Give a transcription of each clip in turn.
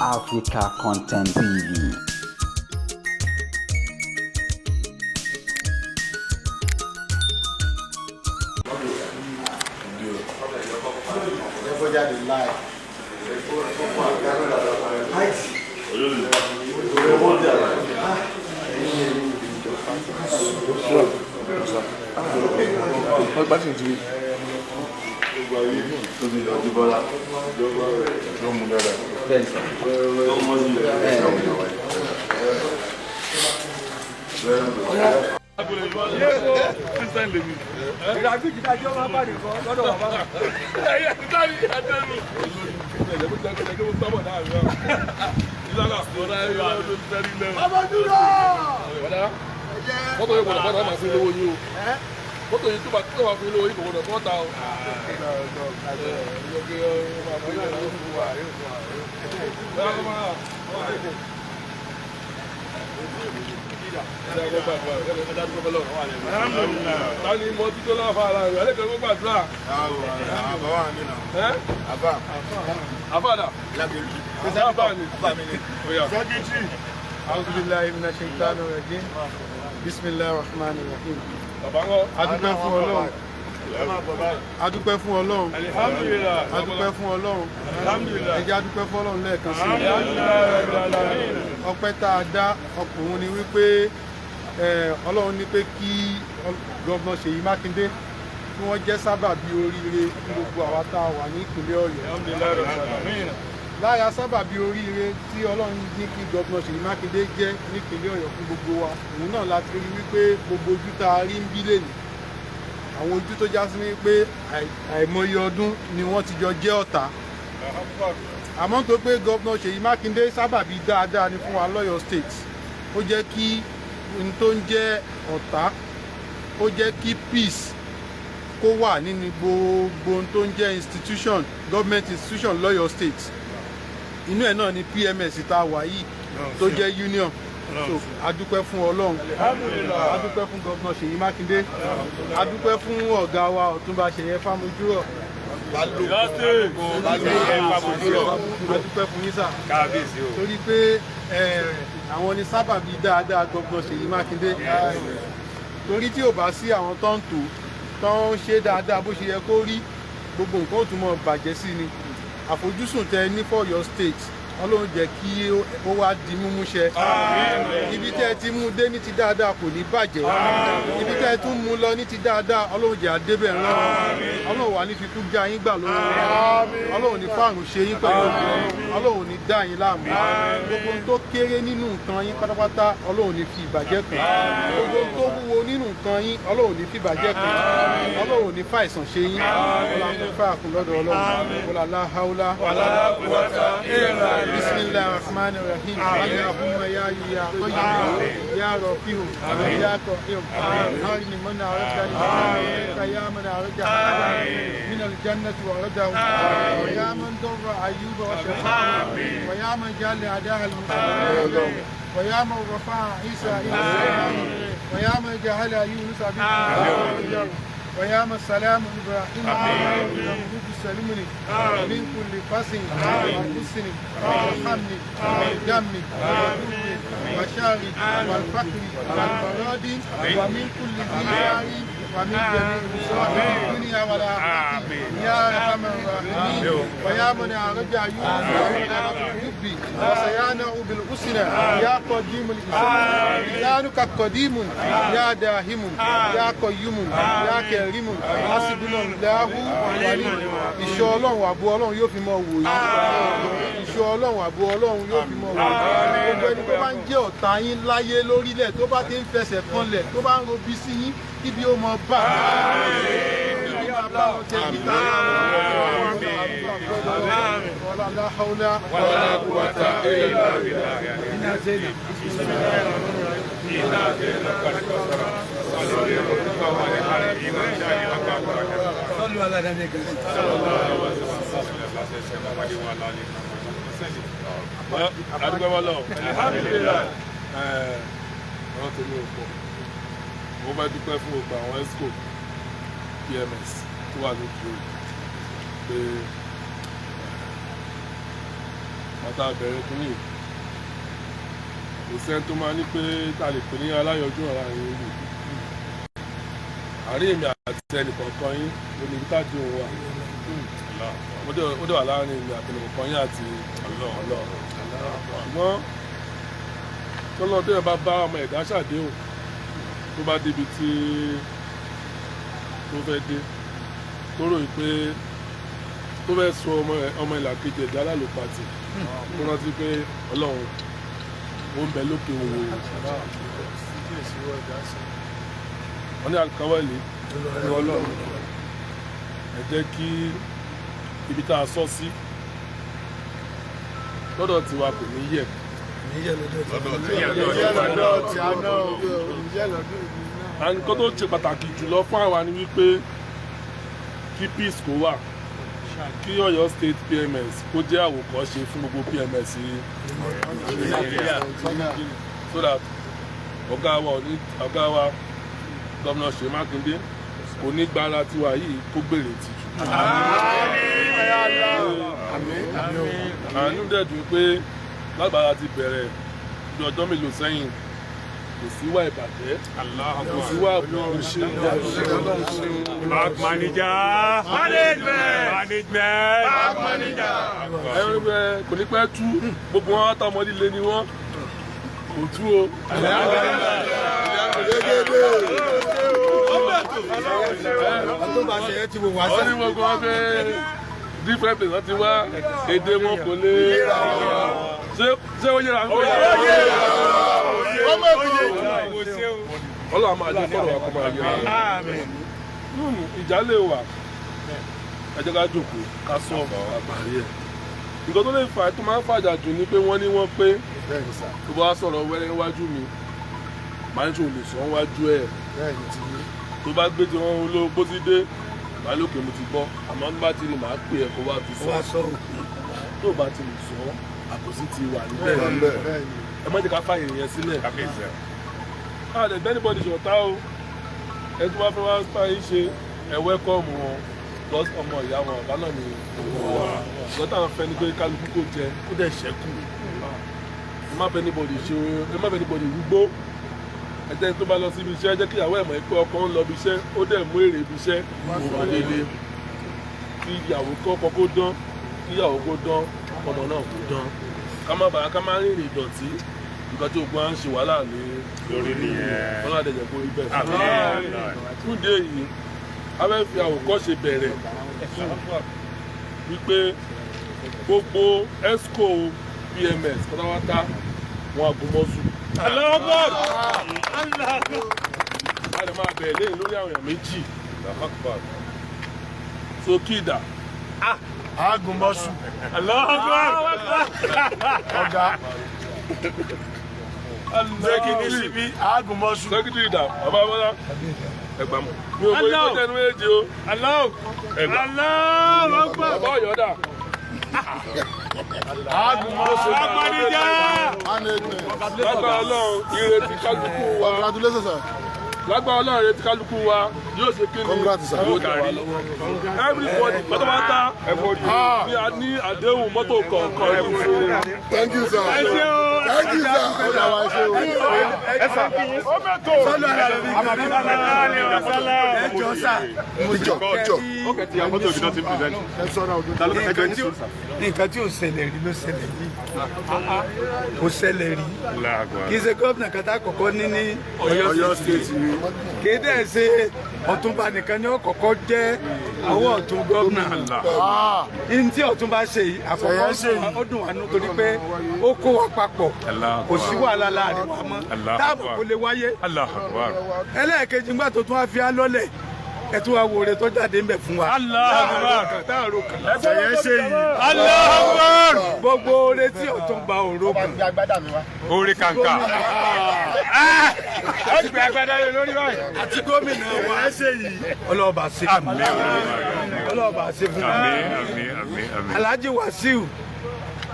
Africa Content TV. Adúpẹ́ fún Ọlọ́run. Alhamdulillah. Adúpẹ́ fún Ọlọ́run. Alhamdulillah. Ẹ jẹ́ adúpẹ́ fún Ọlọ́run lẹ́ẹ̀kan sí. Ọpẹ́ tá a dá ọkùnrin ni wípé Ọlọ́run ní pé kí Gọ́vnà Ṣèyí Mákindé kí wọ́n jẹ́ sábàbí oríire fún gbogbo àwa tá a wà ní ìpínlẹ̀ Ọ̀yọ́. Lára sábàbí oríire tí Ọlọ́run ní kí Gọ́vnà Ṣèyí Mákindé jẹ́ nípínlẹ̀ Ọ̀yọ́ fún gbogbo wa òun náà láti rí wípé gbogbo ojú tá a rí ń bí lèní àwọn ojú tó já sí ní pé àìmọye ọdún ni wọ́n ti jọ jẹ́ ọ̀tá. Àmọ́ tó pé Gọ́vnà Ṣèyí Mákindé sábàbí dáadáa ni fún wa lọ́yọ̀ state. Ó jẹ́ kí n tó ń jẹ́ ọ̀tá, ó jẹ́ kí peace kó wà nínú gbogbo ohun tó ń jẹ́ institution, government institution lọ́yọ̀ state. Inú ẹ̀ náà ni PMS tá a wà yìí tó jẹ́ union. So adúpẹ́ fún Ọlọ́run, adúpẹ́ fún Gọ́vnà Ṣèyí Mákindé, adúpẹ́ fún ọ̀gá wa Ọ̀túnba Ṣèyẹ Fámojúrọ̀, adúpẹ́ fún yín sà, torí pé àwọn ni sábàbí dáadáa Gọ́vnà Ṣèyí Mákindé. Torí tí ò bá sí àwọn tó ń tò tó ń ṣe dáadáa bó ṣe yẹ kó rí, gbogbo nǹkan ò tún mọ́ bàjẹ́ sí ni. Àfojúsùn tẹ ní for your state Ọlọ́run jẹ́ kí ó wá di múmú ṣẹ. Ibi tẹ́ ẹ ti mú dé ní ti dáadáa kò ní bàjẹ́. Ibi tẹ́ ẹ tún mú lọ ní ti dáadáa Ọlọ́run jẹ́ àdébẹ̀ ńlá. Ọlọ́run wà ní fikú já yín gbà lọ́wọ́. Ọlọ́run ní fáàrùn ṣe yín pẹ̀lú. Ọlọ́run ní dá yín láàmú. Gbogbo tó kéré nínú nǹkan yín pátápátá Ọlọ́run ní fi ìbàjẹ́ kàn. Gbogbo tó wúwo nínú nǹkan yín Ọlọ́run ní fi ìbàjẹ́ kàn. Ọlọ́run ní fàìsàn ṣe yín. Ọlọ́run fà kún lọ́dọ̀ Ọlọ́run. بسم الله الرحمن الرحيم اللهم يا يا قيوم يا رفيع يا قيوم هارني من أردني يا من أرجع من الجنة ورده ويا من ضر أيوب وشفاه ويا من جعل أداء المسلمين ويا من رفع عيسى إلى السماء ويا من جعل يونس بالله ويا من سلام إبراهيم وملوك السلمني من كل فصل وحسن وحمل ودم وشار والفقر والمراد ومن كل ديار ومن جميع مصائب الدنيا والآخرة يا أرحم الراحمين ويا من أرجع يوسف وسيانه بالحسنى يا قديم الإسلام لسانك قديم يا داهم يا قيوم يا كريم حسبنا الله ونعم ìṣọ́ Ọlọ́run àbò Ọlọ́run yóò fi mọ́ wò yín. Ìṣọ́ Ọlọ́run àbò Ọlọ́run yóò fi mọ́ wò yín. Gbogbo ẹni tó bá ń jẹ́ ọ̀tá yín láyé lórílẹ̀ tó bá ti ń fẹsẹ̀ kanlẹ̀ tó bá ń robi sí yín kíbi ó mọ bá kíbi máa bá wọn tẹ kíta la hawla wala quwwata illa billah. صلوا على النبي صلى الله عليه وسلم. Alhamdulillah. Ọ̀rọ̀ tó ní òpó. Mo bá dúpẹ́ fún gbogbo àwọn ESCO PMS tó wà lójú rẹ̀ pé bàtà bẹ̀rẹ̀ kínní kò sẹ́ni tó máa ní pé ta lè pè ní aláyọjú ọ̀rá yín lù àárín èmi àti ẹnìkọ̀ọ̀kan yín ló ní tájú òun wà ó dẹ̀ wà láàrin èmi àti ẹnìkọ̀ọ̀kan yín àti ọlọ́ọ̀ ṣùgbọ́n tọ́lọ́ tó yẹ bá bá ọmọ ẹ̀dá ṣàdéhùn tó bá débi tí tó fẹ́ dé tó rò pé tó fẹ́ sọ ọmọ ìlà kejì ẹ̀dá lálòpàtì tó rántí pé ọlọ́run ó ń bẹ lókè òwò wọ́n ní àkàwẹ́lì ní ọlọ́run ẹ jẹ́ kí ibi tá a sọ sí lọ́dọ̀ tiwa kò ní yẹ̀ nǹkan tó ṣe pàtàkì jùlọ fún àwa ni wípé kí peace kó wà kí Ọ̀yọ́ state PMS kó jẹ́ àwòkọ́ṣe fún gbogbo PMS Nàìjíríà so that ọ̀gá wa gómìnà Ṣèyí Mákindé kò ní gbára tiwa yìí kó gbèrè tìjú. àánú dẹ̀ dùn pé lágbára ti bẹ̀rẹ̀ bí ọjọ́ mélòó sẹ́yìn kò sí wá ìbàjẹ́ kò sí wá àbúrúṣe back manager back manager kò ní pẹ́ tú gbogbo wọn tọmọ líle ni wọn kò tú o. wọ́n ní gbogbo wọn pé different place wọ́n ti wá èdè wọn kò lè ṣé ó yẹra ń kó yẹra. Ọlọ́run máa jẹ́ kọ́rọ̀ wa kó máa yẹra. Ìjà lè wà ẹ jẹ́ ká jókòó ká sọ àgbáyé ẹ̀. Nǹkan tó lè fà tó máa ń fàjà jù ni pé wọ́n ní wọ́n pé tó bá sọ̀rọ̀ wẹ́rẹ́ wájú mi máa ń ṣe olè sọ wájú ẹ̀ tó bá gbé tí wọ́n ló bó ti dé máa lókè mo ti gbọ́ àmọ́ nígbà tí màá pè ẹ́ kó wá fi sọ tó bá ti lè sọ àbòsí ti wà níbẹ̀ ẹ má jẹ́ ká fàyè yẹn sílẹ̀ àdè bẹ́nìbọ̀dì ṣọ̀tá o ẹ tó bá fẹ́ wá pa yín ṣe ẹ wẹ́kọ̀mù wọn lọ́sọ̀ ọmọ ìyá wọn ọ̀bá náà ni lọ́tà ń fẹ́ ni pé kálukú kò jẹ kó dẹ̀ ṣẹ́kù ẹ má bẹ́nìbọ̀dì rúgbó ẹ̀jẹ̀ tó bá lọ síbi iṣẹ́ jẹ́ kí ìyàwó ẹ̀ mọ̀ pé ọkọ ń lọ ibi iṣẹ́ ó dẹ̀ mú èrè ibi iṣẹ́ wọ́n lélẹ̀ kí ìyàwó kọ́kọ́ kó dán kí ìyàwó kó dán ọmọ náà kó dán ká má rìnrìn ìdọ̀tí nǹkan tí ogun á ń ṣe wàhálà ní lórí nìyẹn wọn láti jẹ kó rí bẹ́ẹ̀ fún ìdí èyí a fẹ́ fi àwòkọ́ṣe bẹ̀rẹ̀ wípé gbogbo esco PMS pátápátá wọn àgùnmọ́sù. aláàbọ̀ a lè máa bẹ̀rẹ̀ lẹ́yìn lórí àwọn èèyàn méjì sókìdá àgùnmọ́sù aláàbọ̀ ọ̀gá Zeki síbí àgùnmọ́sù. Sẹ́kítírì dà bàbá bọ́lá ẹgbàmù. Mi ò bóyá ó jẹnu méje o. Bàbá Ọ̀yọ́ dà. Àgùnmọ́sù. Apanijá. Lágbára Ọlọ́run ìrètí kálukú wa. Congratulations sir. Lágbára Ọlọ́run ìrètí kálukú wa yóò ṣe kí ni. Congrats sir. Everybody pátápátá ni a ní àdéhùn mọ́tò kọ̀ọ̀kan. Thank you sir. Thank you sir. Nǹkan tí ò ṣẹlẹ̀ rí ló ṣẹlẹ̀ yìí kò ṣẹlẹ̀ rí kì í ṣe gómìnà kan tá kọ́kọ́ ní Ọ̀yọ́ state kì í dẹ̀ ṣe Ọ̀túnba nìkan ni ó kọ́kọ́ jẹ́ ọwọ́ ọ̀tún gómìnà ní tí Ọ̀túnba ṣe yìí àkọ́kọ́ ó dùn wá nú torí pé ó kó wa papọ̀ kò sí wàhálà láàrin wa mọ́ táàbù kò lè wáyé ẹlẹ́ẹ̀kejì ńgbà tó tún wá fi á lọ́lẹ̀ ẹ tún wá wo oore tó jáde ńbẹ fún wa. ẹ̀yẹ́ ṣe yìí. gbogbo oore tí Ọ̀túnba òro kan. orí kàǹkà ọgbẹ agbada yẹn lórí báyìí. àti gómìnà wa ẹ̀yẹ́ ṣe yìí. ọlọ́ọ̀bà ṣe fún mi. ọlọ́ọ̀bà ṣe fún mi. Alhaji Wasiu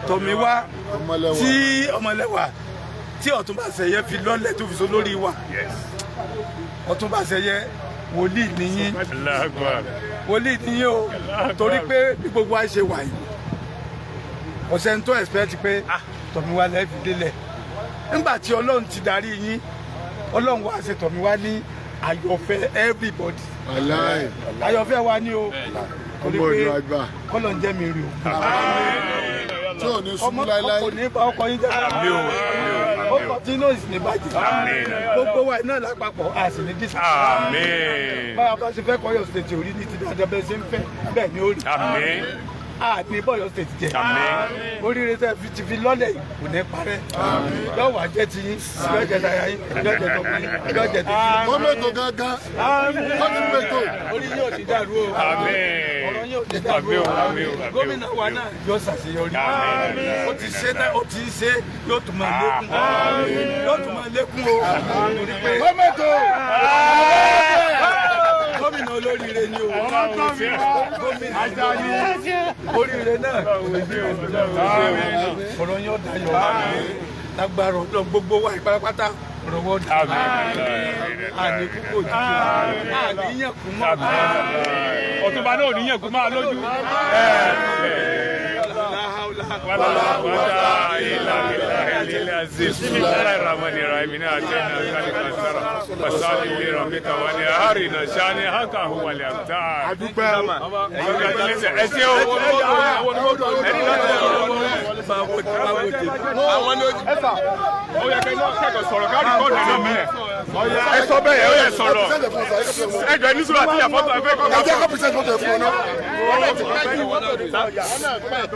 Tọ̀míwá tí ọmọlẹ́wà tí Ọ̀túnba Ṣẹ̀yẹ fi lọ́lẹ̀ tó fi so lórí wa. Ọ̀túnba Ṣẹ̀yẹ wòlíì nìyí wòlíì nìyí o torí pé bí gbogbo wa ṣe wà yìí ọ̀sẹ̀ tó expect pé Tọ̀míwá lẹ́ fi délẹ̀ nígbà tí Ọlọ́run ti darí yín Ọlọ́run wá ṣe Tọ̀míwá ní àyọ̀fẹ́ everybody àyọ̀fẹ́ wa ní o torí pé kọ́lọ̀ ń jẹ́ mi rí o tí ò ní ṣubú láíláí ọkọ̀ ní bá ọkọ̀ yín jẹ́ ọkọ̀ tí náà sì ní bàjẹ́ gbogbo wa náà lápapọ̀ a sì ní dísà báwa bá ṣe fẹ́ kọ́ Ọ̀yọ́ state orí ní ti dáadáa bẹ́ẹ̀ ṣe ń fẹ́ bẹ́ẹ̀ ni ó rí ní bọ́yọ̀ state jẹ́ oríire tẹ́ ti fi lọ́lẹ̀ kò ní parẹ́ yóò wá jẹ́ ti yín yóò jẹ́ taya yín yóò jẹ́ tọkùn yín yóò jẹ́ tẹ̀sí. wọ́n mẹ́tò gángan wọ́n ti mẹ́tò. orí yóò ti dàrú o ọ̀rọ̀ yóò ti dàrú o gómìnà wa náà yóò ṣàṣeyọrí ó ti ṣe náà ó ti ṣe yóò tún máa lékún yóò tún máa lékún o wọ́n mẹ́tò gómìnà olóríire ni o gómìnà oríire náà ọ̀rọ̀ yóò dayọ̀ lágbára ọ̀dọ́ gbogbo wa ìparapátá ọ̀rọ̀ wọ́n dayọ̀ àní púpọ̀ jù àníyàn kú mọ́ Ọ̀túnba náà ò níyàn kú máa lójú. Ẹ sọ bẹ́ẹ̀ ẹ yẹ sọ̀rọ̀ ẹ jọ ní sùúrù àti ìyàfọ́tò ẹgbẹ́ kọ̀ọ̀kan. ẹ jẹ́ kó pèsè ìfọ́tò ẹ̀fọ́ náà.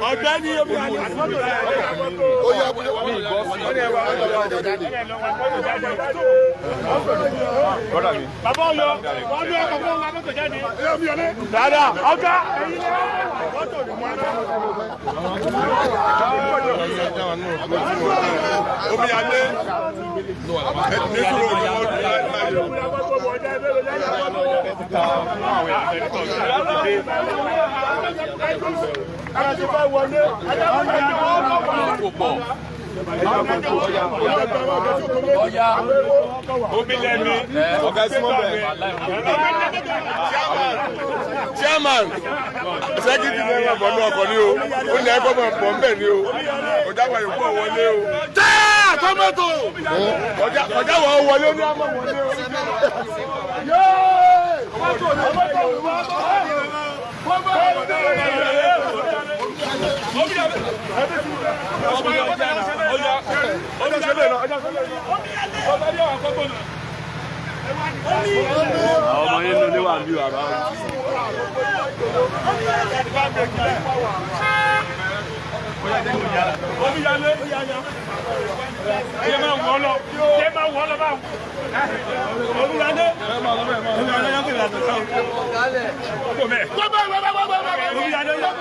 ọ̀gbẹ́ni omi Bàbá Ọ̀yọ́ wọ́n ní ọkọ̀ fún wa mọ́tò jáde. Dáadáa ọ̀gá. Omi adé. Chairman, executive member bọ̀ ní ọkọ̀ ni o, ó ní ẹgbẹ́ mọ̀ pọ̀ ń bẹ̀ ni o, ọjà wà yòókù wọlé o. Jẹ́ tọ́mọ́tò! Ọjà wà wọlé ó ní àmọ́ wọlé o. Àwọn ọmọ yẹn ló ní wà ń bí wàrà. Ṣé máa wọ́ lọ? Ṣé máa wọ́ lọ báwọn? Omíyalé. Omíyalé yóò kéde àtúntò. Kò mẹ́. Omíyalé yóò.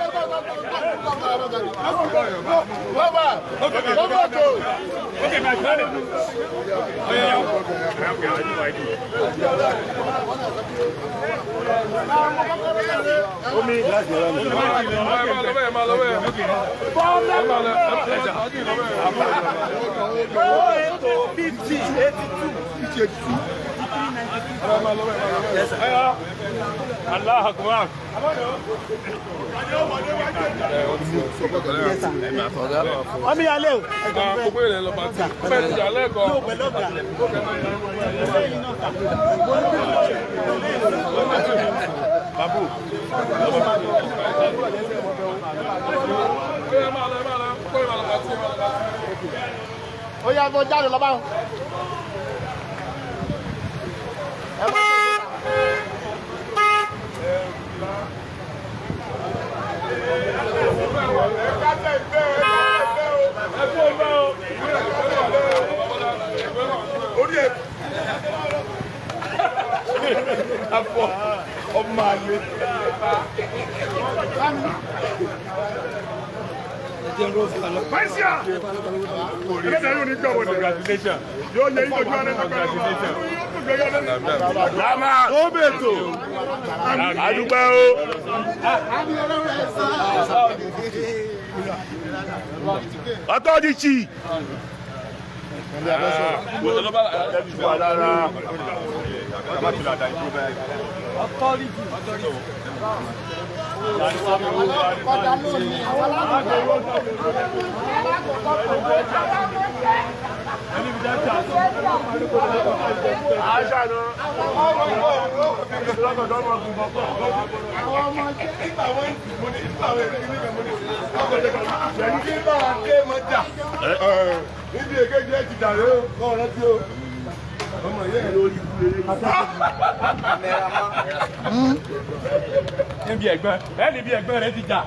Okay, my friend. Oh yeah. Okay, I do. Omi. Allah Akbar. Omi alẹ́ o. Gbogbo ìrìn lọ bá ti. Bẹ́ẹ̀ ti jà lẹ́kọ̀ọ́. Babu. Ó yá bọ́ jáde lọ báwọn. Ọmọ àlè. Pẹ́síà! Ẹgbẹ́ yóò ní gbọ̀wọ̀ congratulations. Yóò yẹ ìtọ́jú alẹ́ congratulations. Lámà! Ó bètò! Àdúgbò o! Ọtọ́dìchì! níbi ẹ̀gbọ́n bẹ́ẹ̀ níbi ẹ̀gbọ́n rẹ ti jà.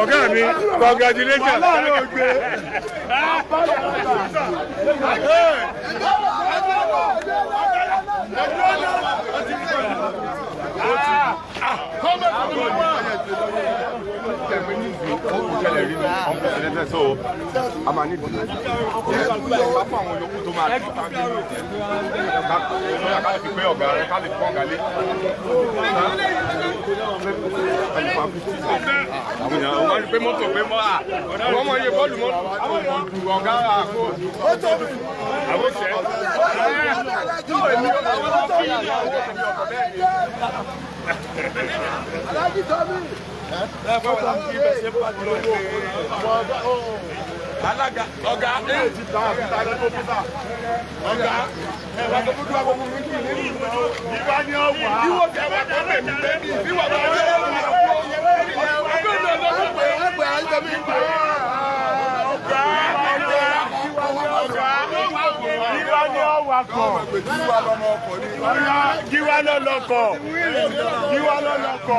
Ọ̀gá mi, congratulations. So, I'm an idiot. Alága ọ̀gá ìwà ni ọwà ìwọ tí a bá tọ́ bẹ̀ mí lé ìwà bá wọlé ìwà ni ọwà kọ̀ Gíwá lọ́lọ́kọ̀ Gíwá lọ́lọ́kọ̀